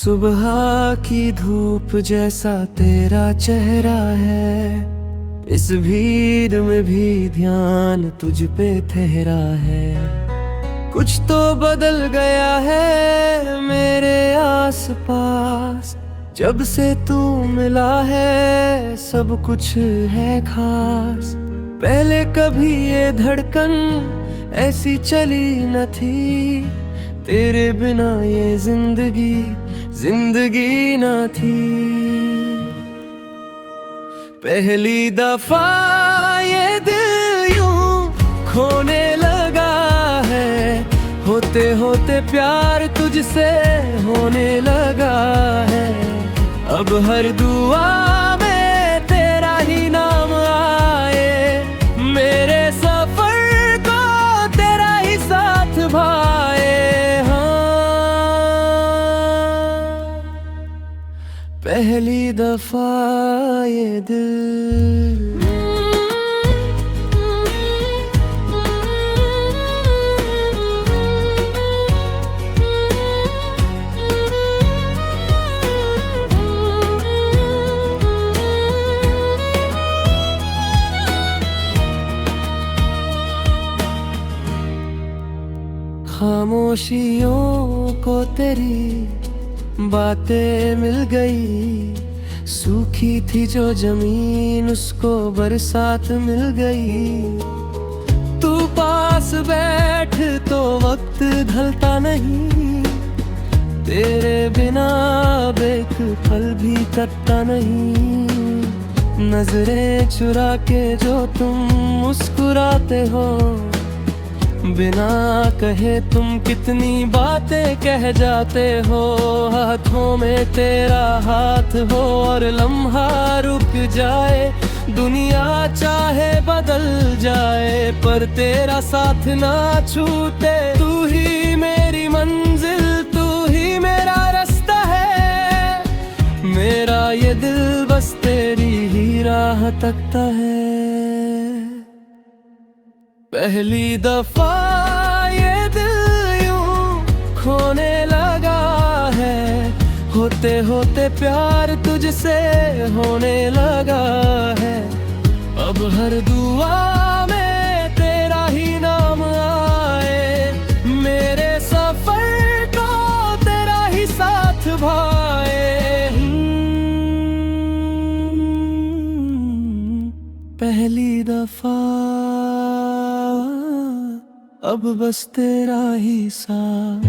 सुबह की धूप जैसा तेरा चेहरा है, इस भीड़ में भी ध्यान तुझ पे ठहरा है। कुछ तो बदल गया है मेरे आसपास, जब से तू मिला है सब कुछ है खास। पहले कभी ये धड़कन ऐसी चली न थी, तेरे बिना ये जिंदगी न थी। पहली दफा ये दिल यूं खोने लगा है, होते होते प्यार तुझसे होने लगा है। अब हर दुआ में तेरा ही नाम आए, मेरे सफर को तेरा ही साथ भाए। पहली दफा ये दिल खामोशियों को तेरी बातें मिल गई, सूखी थी जो जमीन उसको बरसात मिल गई। तू पास बैठ तो वक्त ढलता नहीं, तेरे बिना अब एक पल भी कटता नहीं। नजरें चुरा के जो तुम मुस्कुराते हो, बिना कहे तुम कितनी बातें कह जाते हो। हाथों में तेरा हाथ हो और लम्हा रुक जाए, दुनिया चाहे बदल जाए पर तेरा साथ ना छूटे। तू ही मेरी मंजिल, तू ही मेरा रास्ता है, मेरा ये दिल बस तेरी ही राह तकता है। पहली दफा ये दिल यूं खोने लगा है, होते होते प्यार तुझसे होने लगा है। अब हर दुआ में तेरा ही नाम आए, मेरे सफर को तेरा ही साथ भाए। पहली दफा अब बस तेरा ही साथ